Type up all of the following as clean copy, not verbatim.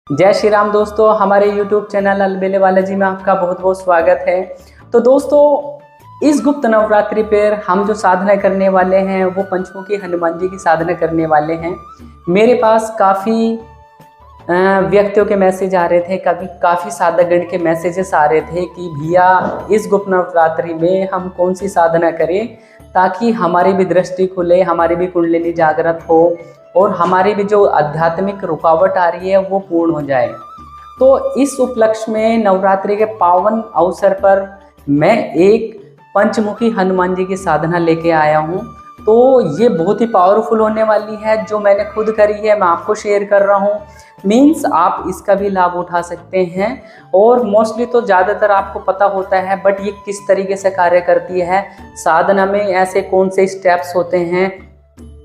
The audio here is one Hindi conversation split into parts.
जय श्री राम दोस्तों, हमारे YouTube चैनल अलबेले बालाजी में आपका बहुत बहुत स्वागत है। तो दोस्तों, इस गुप्त नवरात्रि पर हम जो साधना करने वाले हैं वो पंचमुखी हनुमान जी की साधना करने वाले हैं। मेरे पास काफ़ी व्यक्तियों के मैसेज आ रहे थे, कभी काफ़ी साधकगण के मैसेजेस आ रहे थे कि भैया इस गुप्त नवरात्रि में हम कौन सी साधना करें ताकि हमारी भी दृष्टि खुले, हमारी भी कुंडलिनी जागृत हो और हमारी भी जो आध्यात्मिक रुकावट आ रही है वो पूर्ण हो जाए। तो इस उपलक्ष्य में नवरात्रि के पावन अवसर पर मैं एक पंचमुखी हनुमान जी की साधना लेके आया हूँ। तो ये बहुत ही पावरफुल होने वाली है, जो मैंने खुद करी है, मैं आपको शेयर कर रहा हूँ। मीन्स आप इसका भी लाभ उठा सकते हैं। और मोस्टली तो ज़्यादातर आपको पता होता है, बट ये किस तरीके से कार्य करती है, साधना में ऐसे कौन से स्टेप्स होते हैं,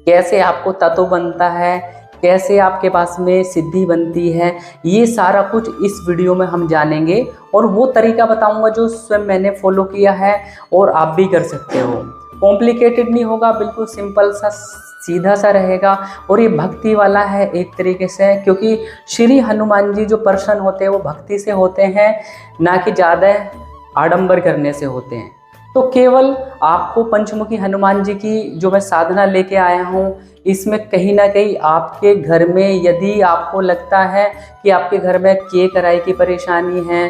कैसे आपको तत्व बनता है, कैसे आपके पास में सिद्धि बनती है, ये सारा कुछ इस वीडियो में हम जानेंगे। और वो तरीका बताऊंगा जो स्वयं मैंने फॉलो किया है और आप भी कर सकते हो। कॉम्प्लिकेटेड नहीं होगा, बिल्कुल सिंपल सा सीधा सा रहेगा। और ये भक्ति वाला है एक तरीके से, क्योंकि श्री हनुमान जी जो पर्सन होते हैं वो भक्ति से होते हैं, ना कि ज़्यादा आडंबर करने से होते हैं। तो केवल आपको पंचमुखी हनुमान जी की जो मैं साधना लेके आया हूँ, इसमें कहीं ना कहीं आपके घर में यदि आपको लगता है कि आपके घर में के कराई की परेशानी है,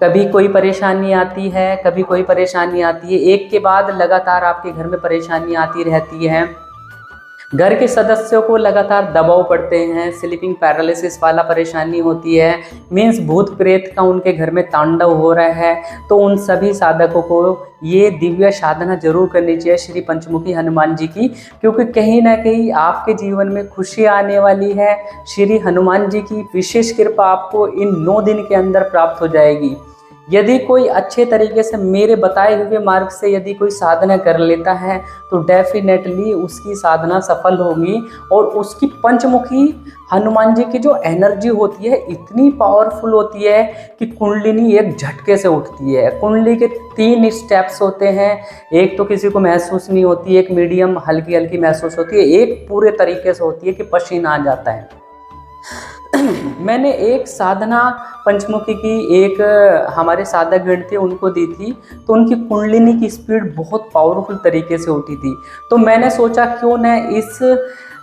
कभी कोई परेशानी आती है, कभी कोई परेशानी आती है, एक के बाद लगातार आपके घर में परेशानी आती रहती है, घर के सदस्यों को लगातार दबाव पड़ते हैं, स्लीपिंग पैरालिसिस वाला परेशानी होती है, मीन्स भूत प्रेत का उनके घर में तांडव हो रहा है, तो उन सभी साधकों को ये दिव्य साधना जरूर करनी चाहिए श्री पंचमुखी हनुमान जी की। क्योंकि कहीं ना कहीं आपके जीवन में खुशी आने वाली है। श्री हनुमान जी की विशेष कृपा आपको इन 9 दिन के अंदर प्राप्त हो जाएगी। यदि कोई अच्छे तरीके से मेरे बताए हुए मार्ग से यदि कोई साधना कर लेता है तो डेफिनेटली उसकी साधना सफल होगी। और उसकी पंचमुखी हनुमान जी की जो एनर्जी होती है इतनी पावरफुल होती है कि कुंडलिनी एक झटके से उठती है। कुंडली के 3 स्टेप्स होते हैं, एक तो किसी को महसूस नहीं होती, एक मीडियम हल्की हल्की महसूस होती है, एक पूरे तरीके से होती है कि पसीना आ जाता है। मैंने एक साधना पंचमुखी की एक हमारे साधक गण थे उनको दी थी, तो उनकी कुंडलिनी की स्पीड बहुत पावरफुल तरीके से उठी थी। तो मैंने सोचा क्यों न इस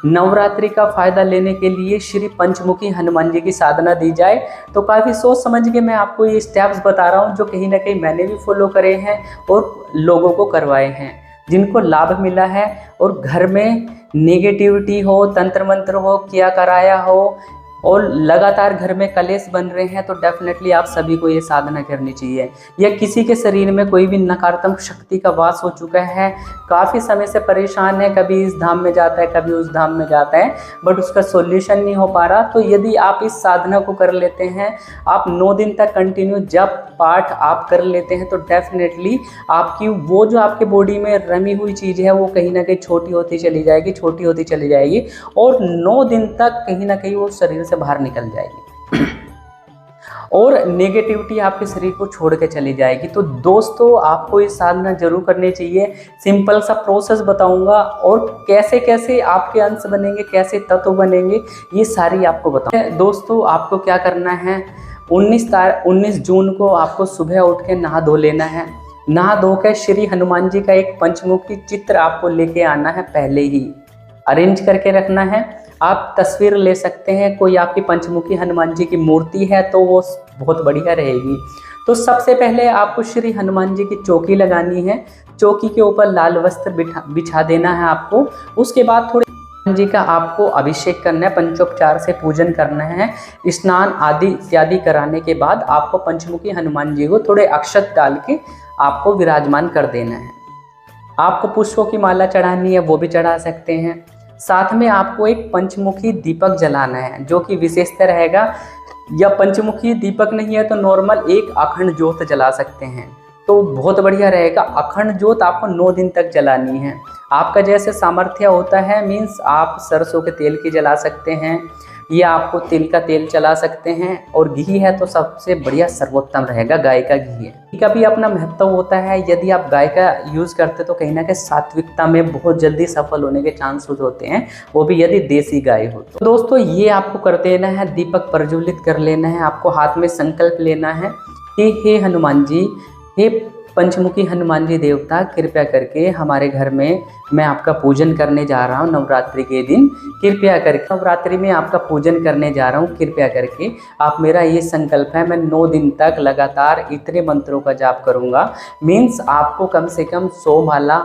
नवरात्रि का फायदा लेने के लिए श्री पंचमुखी हनुमान जी की साधना दी जाए। तो काफ़ी सोच समझ के मैं आपको ये स्टेप्स बता रहा हूँ, जो कहीं ना कहीं मैंने भी फॉलो करे हैं और लोगों को करवाए हैं, जिनको लाभ मिला है। और घर में नेगेटिविटी हो, तंत्र मंत्र हो, किया कराया हो और लगातार घर में कलेश बन रहे हैं, तो डेफिनेटली आप सभी को ये साधना करनी चाहिए। या किसी के शरीर में कोई भी नकारात्मक शक्ति का वास हो चुका है, काफ़ी समय से परेशान है, कभी इस धाम में जाता है, कभी उस धाम में जाता है, बट उसका सॉल्यूशन नहीं हो पा रहा, तो यदि आप इस साधना को कर लेते हैं, आप 9 दिन तक कंटिन्यू जब पाठ आप कर लेते हैं, तो डेफिनेटली आपकी वो जो आपके बॉडी में रमी हुई चीज़ है वो कहीं ना कहीं छोटी होती चली जाएगी, छोटी होती चली जाएगी, और 9 दिन तक कहीं ना कहीं वो शरीर से बाहर निकल जाएगी और नेगेटिविटी आपके शरीर को छोड़ के चली जाएगी। तो दोस्तों, आपको ये साधना जरूर करनी चाहिए। सिंपल सा प्रोसेस बताऊंगा और कैसे कैसे आपके अंश बनेंगे, कैसे तत्व बनेंगे, ये सारी आपको बताऊंगा। दोस्तों, आपको क्या करना है, 19 जून को आपको सुबह उठ के नहा धो लेना है। नहा धो के श्री हनुमान जी का एक पंचमुखी चित्र आपको लेके आना है, पहले ही अरेंज करके रखना है। आप तस्वीर ले सकते हैं, कोई आपकी पंचमुखी हनुमान जी की मूर्ति है तो वो बहुत बढ़िया रहेगी। तो सबसे पहले आपको श्री हनुमान जी की चौकी लगानी है, चौकी के ऊपर लाल वस्त्र बिछा देना है आपको। उसके बाद थोड़े हनुमान जी का आपको अभिषेक करना है, पंचोपचार से पूजन करना है, स्नान आदि इत्यादि कराने के बाद आपको पंचमुखी हनुमान जी को थोड़े अक्षत डाल के आपको विराजमान कर देना है। आपको पुष्पों की माला चढ़ानी है, वो भी चढ़ा सकते हैं। साथ में आपको एक पंचमुखी दीपक जलाना है, जो कि विशेषता रहेगा। या पंचमुखी दीपक नहीं है तो नॉर्मल एक अखंड ज्योत जला सकते हैं, तो बहुत बढ़िया रहेगा। अखंड ज्योत आपको 9 दिन तक जलानी है। आपका जैसे सामर्थ्य होता है, मीन्स आप सरसों के तेल की जला सकते हैं, या आपको तिल का तेल चला सकते हैं, और घी है तो सबसे बढ़िया सर्वोत्तम रहेगा गाय का घी है। घी का भी अपना महत्व होता है। यदि आप गाय का यूज़ करते तो कहीं ना कहीं सात्विकता में बहुत जल्दी सफल होने के चांसेस होते हैं, वो भी यदि देसी गाय हो तो। दोस्तों ये आपको कर देना है, दीपक प्रज्वलित कर लेना है। आपको हाथ में संकल्प लेना है कि हे हनुमान जी, हे पंचमुखी हनुमान जी देवता, कृपया करके हमारे घर में मैं आपका पूजन करने जा रहा हूँ नवरात्रि के दिन। कृपया करके नवरात्रि में आपका पूजन करने जा रहा हूँ, कृपया करके आप मेरा ये संकल्प है, मैं 9 दिन तक लगातार इतने मंत्रों का जाप करूँगा। मीन्स आपको कम से कम 100 माला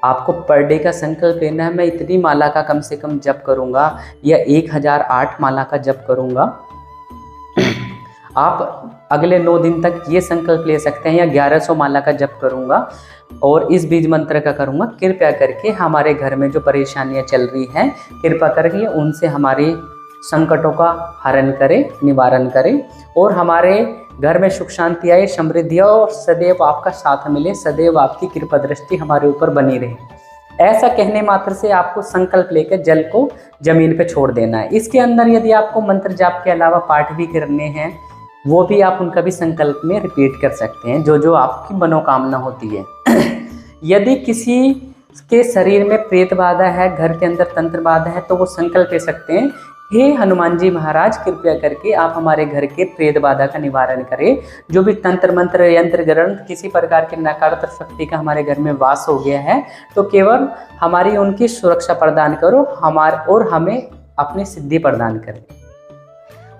आपको पर डे का संकल्प लेना है। मैं इतनी माला का कम से कम जप करूँगा या 1008 माला का जप करूँगा। आप अगले 9 दिन तक ये संकल्प ले सकते हैं, या 1100 माला का जप करूँगा और इस बीज मंत्र का करूँगा। कृपया करके हमारे घर में जो परेशानियाँ चल रही हैं, कृपा करके उनसे हमारे संकटों का हरण करें, निवारण करें, और हमारे घर में सुख शांति आए, समृद्धि और सदैव आपका साथ मिले, सदैव आपकी कृपा दृष्टि हमारे ऊपर बनी रहे। ऐसा कहने मात्र से आपको संकल्प लेकर जल को जमीन पे छोड़ देना है। इसके अंदर यदि आपको मंत्र जाप के अलावा पाठ भी करने हैं, वो भी आप उनका भी संकल्प में रिपीट कर सकते हैं, जो जो आपकी मनोकामना होती है। यदि किसी के शरीर में प्रेत बाधा है, घर के अंदर तंत्र बाधा है, तो वो संकल्प ले सकते हैं, हे हनुमान जी महाराज, कृपया करके आप हमारे घर के प्रेत बाधा का निवारण करें। जो भी तंत्र मंत्र यंत्र ग्रंथ किसी प्रकार के नकारात्मक शक्ति का हमारे घर में वास हो गया है, तो केवल हमारी उनकी सुरक्षा प्रदान करो और हमें अपनी सिद्धि प्रदान करें।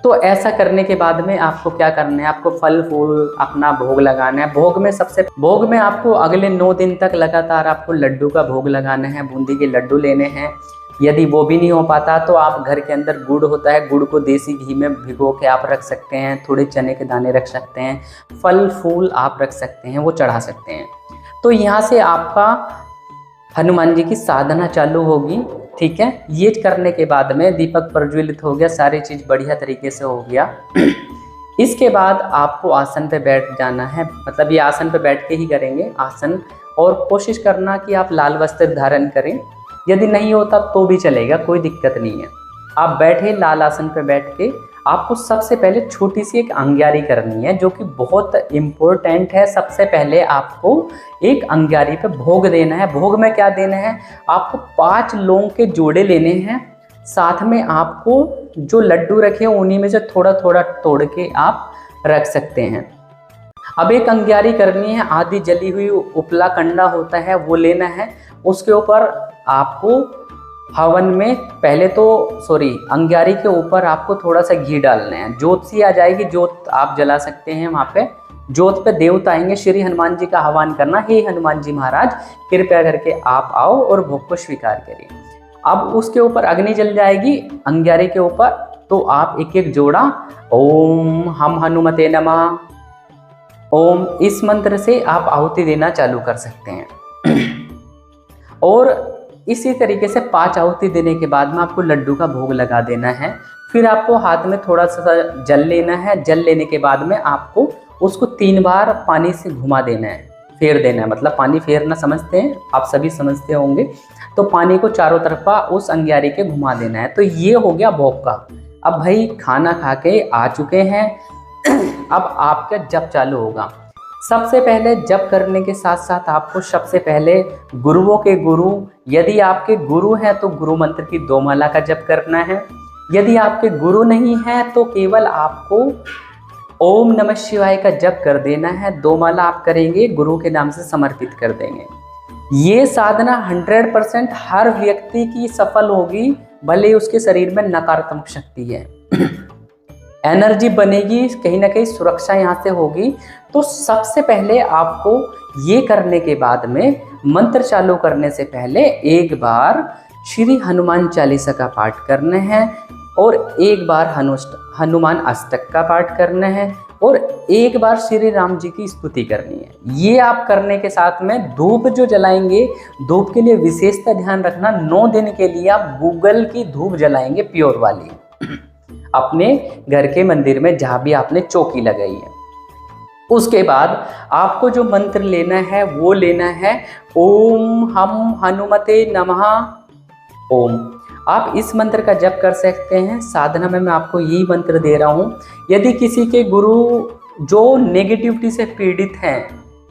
तो ऐसा करने के बाद में आपको क्या करना है, आपको फल फूल अपना भोग लगाना है। भोग में आपको अगले 9 दिन तक लगातार आपको लड्डू का भोग लगाना है, बूंदी के लड्डू लेने हैं। यदि वो भी नहीं हो पाता तो आप घर के अंदर गुड़ होता है, गुड़ को देसी घी में भिगो के आप रख सकते हैं, थोड़े चने के दाने रख सकते हैं, फल फूल आप रख सकते हैं, वो चढ़ा सकते हैं। तो यहाँ से आपका हनुमान जी की साधना चालू होगी। ठीक है, ये करने के बाद में दीपक प्रज्वलित हो गया, सारी चीज़ बढ़िया तरीके से हो गया। इसके बाद आपको आसन पे बैठ जाना है, मतलब ये आसन पे बैठ के ही करेंगे आसन, और कोशिश करना कि आप लाल वस्त्र धारण करें। यदि नहीं होता तो भी चलेगा, कोई दिक्कत नहीं है। आप बैठे लाल आसन पे बैठ के आपको सबसे पहले छोटी सी एक अंग्यारी करनी है, जो कि बहुत इम्पोर्टेंट है। सबसे पहले आपको एक अंग्यारी पे भोग देना है। भोग में क्या देना है, आपको 5 लौंग के जोड़े लेने हैं, साथ में आपको जो लड्डू रखे उन्हीं में से थोड़ा थोड़ा तोड़ के आप रख सकते हैं। अब एक अंग्यारी करनी है, आधी जली हुई उपला कंडा होता है वो लेना है। उसके ऊपर आपको हवन में अंग्यारी के ऊपर आपको थोड़ा सा घी डालना है। जोत सी आ जाएगी, जोत आप जला सकते हैं वहाँ पे। जोत पे देवता आएंगे, श्री हनुमान जी का आह्वान करना, हे हनुमान जी महाराज कृपया करके आप आओ और भोग को स्वीकार करें। अब उसके ऊपर अग्नि जल जाएगी अंग्यारी के ऊपर, तो आप एक एक जोड़ा ओम हम हनुमते नमः, ओम इस मंत्र से आप आहुति देना चालू कर सकते हैं। और इसी तरीके से 5 आहुति देने के बाद में आपको लड्डू का भोग लगा देना है। फिर आपको हाथ में थोड़ा सा जल लेना है। जल लेने के बाद में आपको उसको 3 बार पानी से घुमा देना है, फेर देना है। मतलब पानी फेरना समझते हैं, आप सभी समझते होंगे। तो पानी को चारों तरफा उस अंग्यारी के घुमा देना है। तो ये हो गया भोग का। अब भाई खाना खा के आ चुके हैं, अब आपका जप चालू होगा। सबसे पहले जप करने के साथ साथ आपको सबसे पहले गुरुओं के गुरु, यदि आपके गुरु हैं तो गुरु मंत्र की 2 माला का जप करना है। यदि आपके गुरु नहीं हैं तो केवल आपको ओम नमः शिवाय का जप कर देना है। 2 माला आप करेंगे, गुरु के नाम से समर्पित कर देंगे। ये साधना 100% हर व्यक्ति की सफल होगी, भले उसके शरीर में नकारात्मक शक्ति है। एनर्जी बनेगी, कहीं ना कहीं सुरक्षा यहाँ से होगी। तो सबसे पहले आपको ये करने के बाद में मंत्र चालू करने से पहले एक बार श्री हनुमान चालीसा का पाठ करना है, और एक बार हनुमान अष्टक का पाठ करना है, और एक बार श्री राम जी की स्तुति करनी है। ये आप करने के साथ में धूप जो जलाएंगे, धूप के लिए विशेषता ध्यान रखना, 9 दिन के लिए आप गूगल की धूप जलाएंगे, प्योर वाली, अपने घर के मंदिर में जहाँ भी आपने चौकी लगाई है। उसके बाद आपको जो मंत्र लेना है वो लेना है ओम हम हनुमते नमः ओम। आप इस मंत्र का जप कर सकते हैं। साधना में मैं आपको यही मंत्र दे रहा हूँ। यदि किसी के गुरु जो नेगेटिविटी से पीड़ित हैं,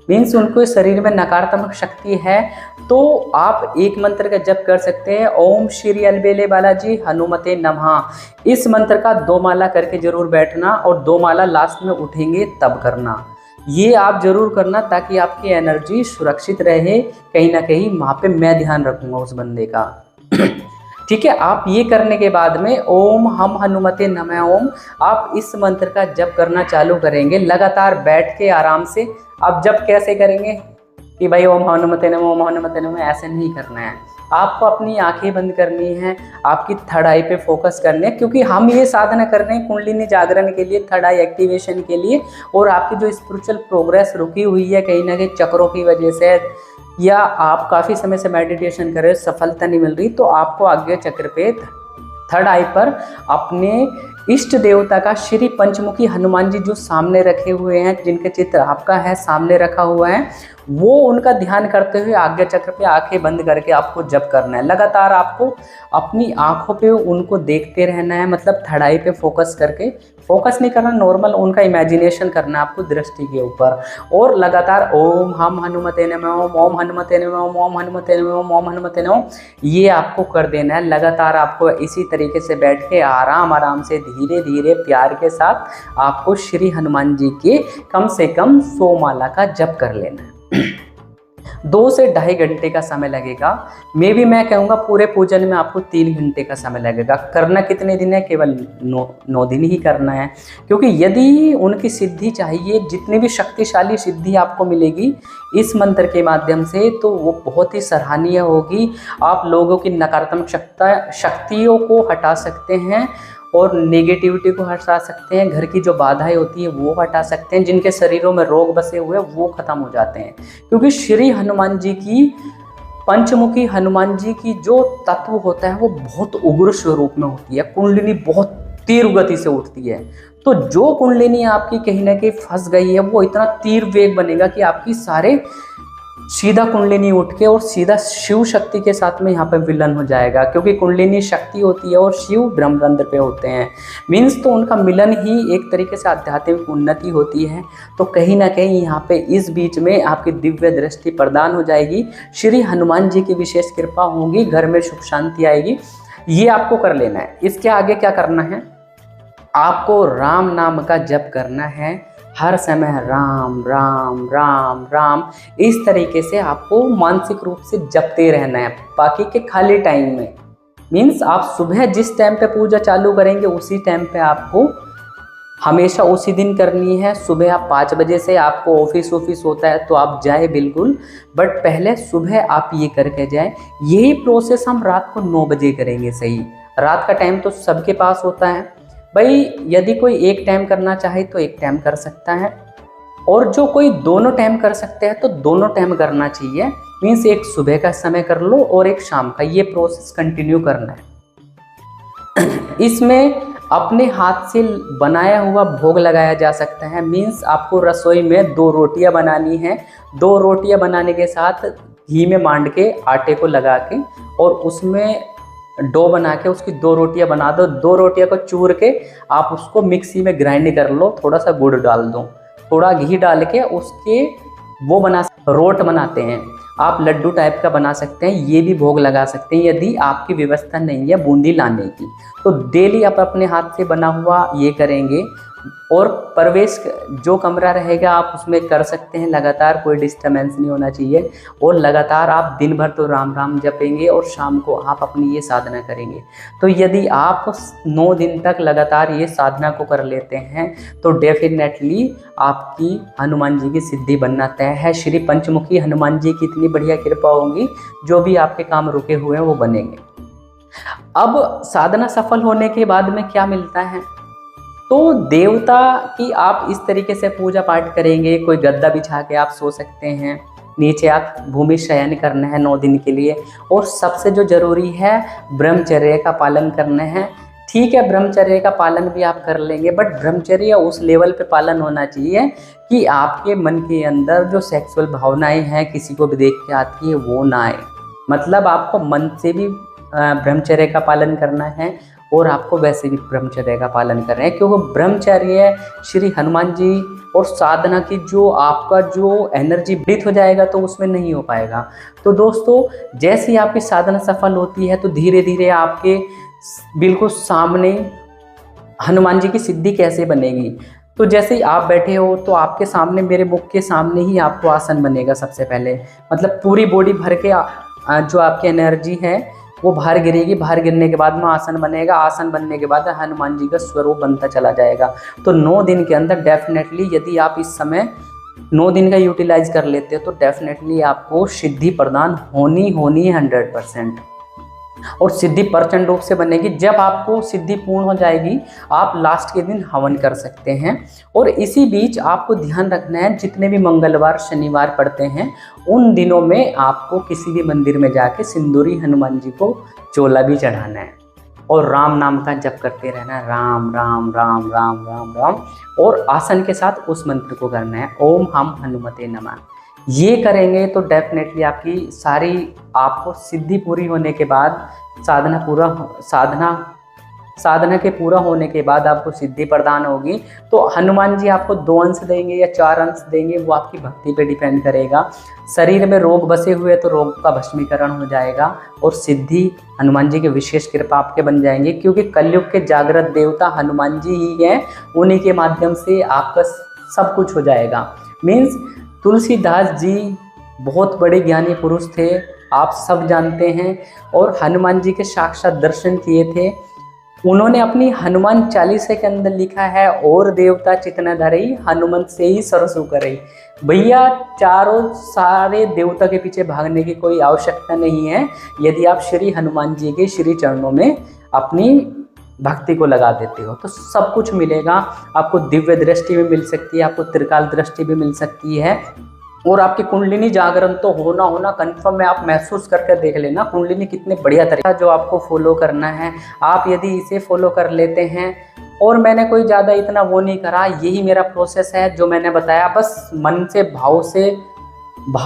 मीन्स उनको शरीर में नकारात्मक शक्ति है, तो आप एक मंत्र का जप कर सकते हैं। ओम श्री अलबेले बालाजी हनुमते नमः। इस मंत्र का 2 माला करके जरूर बैठना और 2 माला लास्ट में उठेंगे तब करना। ये आप जरूर करना ताकि आपकी एनर्जी सुरक्षित रहे। कहीं ना कहीं वहाँ पे मैं ध्यान रखूँगा उस बंदे का। ठीक है, आप ये करने के बाद में ओम हम हनुमते नमः ओम, आप इस मंत्र का जप करना चालू करेंगे लगातार बैठ के आराम से। आप जप कैसे करेंगे कि भाई ओम हनुमते नमः ओम हनुमते नमः, ऐसे नहीं करना है। आपको अपनी आंखें बंद करनी है, आपकी थर्ड आई पे फोकस करने है, क्योंकि हम ये साधना कर रहे हैं कुंडलिनी जागरण के लिए, थर्ड आई एक्टिवेशन के लिए। और आपकी जो स्पिरिचुअल प्रोग्रेस रुकी हुई है कहीं ना कहीं चक्रों की वजह से, या आप काफ़ी समय से मेडिटेशन कर रहे हो, सफलता नहीं मिल रही, तो आपको आज्ञा चक्र पे थर्ड आई पर अपने इष्ट देवता का श्री पंचमुखी हनुमान जी जो सामने रखे हुए हैं, जिनके चित्र आपका है सामने रखा हुआ है, वो उनका ध्यान करते हुए आज्ञा चक्र पे आंखें बंद करके आपको जप करना है। लगातार आपको अपनी आंखों पे उनको देखते रहना है, मतलब थर्ड आई पे फोकस करके, फोकस नहीं करना, नॉर्मल उनका इमेजिनेशन करना है आपको दृष्टि के ऊपर। और लगातार ओम हम हनुमते नमः ओम, ओम हनुमते नमः ओम, ओम हनुमते नमः ओम, ओम हनुमते नमः ओम, ये आपको कर देना है। लगातार आपको इसी तरीके से बैठ के आराम से धीरे धीरे प्यार के साथ आपको श्री हनुमान जी के कम से कम 100 माला का जप कर लेना है। 2 से 2.5 घंटे का समय लगेगा। मैं कहूँगा पूरे पूजन में आपको 3 घंटे का समय लगेगा। करना कितने दिन है? केवल 9 दिन ही करना है, क्योंकि यदि उनकी सिद्धि चाहिए, जितनी भी शक्तिशाली सिद्धि आपको मिलेगी इस मंत्र के माध्यम से, तो वो बहुत ही सराहनीय होगी। आप लोगों की नकारात्मक शक्तियों को हटा सकते हैं और नेगेटिविटी को हटा सकते हैं। घर की जो बाधाएं होती है वो हटा सकते हैं। जिनके शरीरों में रोग बसे हुए वो खत्म हो जाते हैं, क्योंकि श्री हनुमान जी की, पंचमुखी हनुमान जी की जो तत्व होता है वो बहुत उग्र स्वरूप में होती है। कुंडलिनी बहुत तीव्र गति से उठती है। तो जो कुंडलिनी आपकी कहीं ना कहीं फंस गई है, वो इतना तीव्र वेग बनेगा कि आपकी सारे सीधा कुंडलिनी उठ के और सीधा शिव शक्ति के साथ में यहाँ पे विलन हो जाएगा, क्योंकि कुंडलिनी शक्ति होती है और शिव ब्रह्मरंध्र पे होते हैं। मीन्स तो उनका मिलन ही एक तरीके से आध्यात्मिक उन्नति होती है। तो कहीं ना कहीं यहाँ पे इस बीच में आपकी दिव्य दृष्टि प्रदान हो जाएगी, श्री हनुमान जी की विशेष कृपा होगी, घर में सुख शांति आएगी। ये आपको कर लेना है। इसके आगे क्या करना है? आपको राम नाम का जप करना है हर समय, राम राम राम राम, इस तरीके से आपको मानसिक रूप से जपते रहना है बाकी के खाली टाइम में। मीन्स आप सुबह जिस टाइम पे पूजा चालू करेंगे उसी टाइम पे आपको हमेशा उसी दिन करनी है। सुबह आप 5 बजे से, आपको ऑफिस होता है तो आप जाए बिल्कुल, बट पहले सुबह आप ये करके जाए। यही प्रोसेस हम रात को 9 बजे करेंगे। सही, रात का टाइम तो सबके पास होता है भाई। यदि कोई एक टाइम करना चाहे तो एक टाइम कर सकता है, और जो कोई दोनों टाइम कर सकते हैं तो दोनों टाइम करना चाहिए। मीन्स एक सुबह का समय कर लो और एक शाम का, ये प्रोसेस कंटिन्यू करना है। इसमें अपने हाथ से बनाया हुआ भोग लगाया जा सकता है। मीन्स आपको रसोई में 2 रोटियां बनानी है। 2 रोटियां बनाने के साथ घी में मांड के आटे को लगा के और उसमें डो बना के उसकी 2 रोटियां बना दो। 2 रोटियां को चूर के आप उसको मिक्सी में ग्राइंड कर लो, थोड़ा सा गुड़ डाल दो, थोड़ा घी डाल के उसके वो रोट बनाते हैं। आप लड्डू टाइप का बना सकते हैं, ये भी भोग लगा सकते हैं यदि आपकी व्यवस्था नहीं है बूंदी लाने की। तो डेली आप अपने हाथ से बना हुआ ये करेंगे, और प्रवेश जो कमरा रहेगा आप उसमें कर सकते हैं। लगातार कोई डिस्टर्बेंस नहीं होना चाहिए, और लगातार आप दिन भर तो राम राम जपेंगे और शाम को आप अपनी ये साधना करेंगे। तो यदि आप 9 दिन तक लगातार ये साधना को कर लेते हैं तो डेफिनेटली आपकी हनुमान जी की सिद्धि बनना तय है। श्री पंचमुखी हनुमान जी की इतनी बढ़िया कृपा होगी, जो भी आपके काम रुके हुए हैं वो बनेंगे। अब साधना सफल होने के बाद में क्या मिलता है? तो देवता की आप इस तरीके से पूजा पाठ करेंगे। कोई गद्दा बिछा के आप सो सकते हैं, नीचे आप भूमि शयन करना है 9 दिन के लिए। और सबसे जो जरूरी है, ब्रह्मचर्य का पालन करना है। ठीक है, ब्रह्मचर्य का पालन भी आप कर लेंगे, बट ब्रह्मचर्य उस लेवल पे पालन होना चाहिए कि आपके मन के अंदर जो सेक्सुअल भावनाएं हैं किसी को भी देख के आती है वो ना आए। मतलब आपको मन से भी ब्रह्मचर्य का पालन करना है और आपको वैसे भी ब्रह्मचर्य का पालन करना है, क्योंकि ब्रह्मचर्य श्री हनुमान जी और साधना की जो आपका जो एनर्जी ब्रीथ हो जाएगा तो उसमें नहीं हो पाएगा। तो दोस्तों जैसे ही आपकी साधना सफल होती है तो धीरे धीरे आपके बिल्कुल सामने हनुमान जी की सिद्धि कैसे बनेगी। तो जैसे ही आप बैठे हो तो आपके सामने, मेरे मुख के सामने ही आपको आसन बनेगा सबसे पहले, मतलब पूरी बॉडी भर के जो आपकी एनर्जी है वो बाहर गिरेगी। बाहर गिरने के बाद में आसन बनेगा। आसन बनने के बाद हनुमान जी का स्वरूप बनता चला जाएगा। तो 9 दिन के अंदर डेफिनेटली यदि आप इस समय 9 दिन का यूटिलाइज कर लेते हो तो डेफिनेटली आपको सिद्धि प्रदान होनी है 100%। और सिद्धि प्रचंड रूप से बनेगी। जब आपको सिद्धि पूर्ण हो जाएगी आप लास्ट के दिन हवन कर सकते हैं। और इसी बीच आपको ध्यान रखना है, जितने भी मंगलवार शनिवार पड़ते हैं उन दिनों में आपको किसी भी मंदिर में जाके सिंदूरी हनुमान जी को चोला भी चढ़ाना है और राम नाम का जप करते रहना है, राम राम राम राम राम राम। और आसन के साथ उस मंत्र को करना है, ओम हम हनुमते नमः। ये करेंगे तो डेफिनेटली आपकी सारी आपको सिद्धि पूरी होने के बाद साधना के पूरा होने के बाद आपको सिद्धि प्रदान होगी। तो हनुमान जी आपको 2 अंश देंगे या 4 अंश देंगे, वो आपकी भक्ति पे डिपेंड करेगा। शरीर में रोग बसे हुए तो रोग का भस्मीकरण हो जाएगा और सिद्धि हनुमान जी की विशेष कृपा आपके बन जाएंगे, क्योंकि कलयुग के जागृत देवता हनुमान जी ही हैं। उन्हीं के माध्यम से आपका सब कुछ हो जाएगा। मीन्स तुलसीदास जी बहुत बड़े ज्ञानी पुरुष थे, आप सब जानते हैं, और हनुमान जी के साक्षात दर्शन किए थे। उन्होंने अपनी हनुमान चालीसा के अंदर लिखा है, और देवता चितना धरई हनुमंत से ही सरसु करई। भैया चारों सारे देवता के पीछे भागने की कोई आवश्यकता नहीं है यदि आप श्री हनुमान जी के श्री चरणों में अपनी भक्ति को लगा देते हो तो सब कुछ मिलेगा। आपको दिव्य दृष्टि भी मिल सकती है, आपको त्रिकाल दृष्टि भी मिल सकती है, और आपकी कुंडलिनी जागरण तो होना कंफर्म है। आप महसूस करके देख लेना कुंडलिनी कितने बढ़िया तरीका जो आपको फॉलो करना है। आप यदि इसे फॉलो कर लेते हैं, और मैंने कोई ज़्यादा इतना वो नहीं करा, यही मेरा प्रोसेस है जो मैंने बताया। बस मन से भाव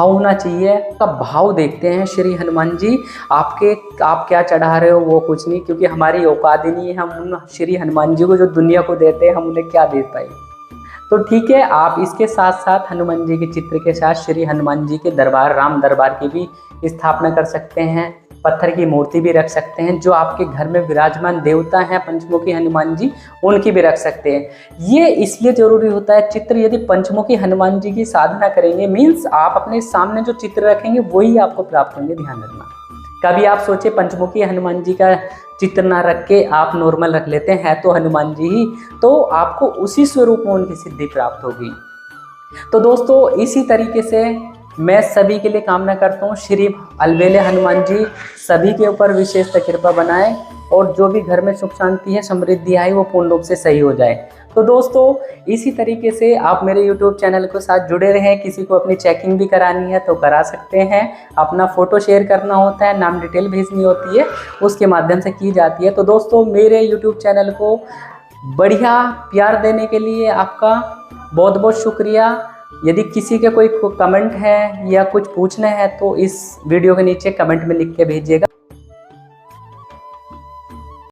होना चाहिए। का भाव देखते हैं श्री हनुमान जी आप क्या चढ़ा रहे हो, वो कुछ नहीं, क्योंकि हमारी औकात ही नहीं है। हम उन श्री हनुमान जी को जो दुनिया को देते हैं हम उन्हें क्या दे पाए। तो ठीक है, आप इसके साथ साथ हनुमान जी के चित्र के साथ श्री हनुमान जी के दरबार, राम दरबार की भी स्थापना कर सकते हैं। पत्थर की मूर्ति भी रख सकते हैं। जो आपके घर में विराजमान देवता हैं पंचमुखी हनुमान जी, उनकी भी रख सकते हैं। ये इसलिए जरूरी होता है चित्र, यदि पंचमुखी हनुमान जी की साधना करेंगे मीन्स आप अपने सामने जो चित्र रखेंगे वही आपको प्राप्त होंगे। ध्यान रखना, कभी आप सोचे पंचमुखी हनुमान जी का चित्र ना रख के आप नॉर्मल रख लेते हैं तो हनुमान जी ही, तो आपको उसी स्वरूप में उनकी सिद्धि प्राप्त होगी। तो दोस्तों इसी तरीके से मैं सभी के लिए कामना करता हूँ श्री अलबेले हनुमान जी सभी के ऊपर विशेष कृपा बनाए, और जो भी घर में सुख शांति है, समृद्धि आई, वो पूर्ण रूप से सही हो जाए। तो दोस्तों इसी तरीके से आप मेरे YouTube चैनल के साथ जुड़े रहें। किसी को अपनी चेकिंग भी करानी है तो करा सकते हैं। अपना फ़ोटो शेयर करना होता है, नाम डिटेल भेजनी होती है, उसके माध्यम से की जाती है। तो दोस्तों मेरे YouTube चैनल को बढ़िया प्यार देने के लिए आपका बहुत बहुत शुक्रिया। यदि किसी के कोई कमेंट है या कुछ पूछना है तो इस वीडियो के नीचे कमेंट में लिख के भेजिएगा।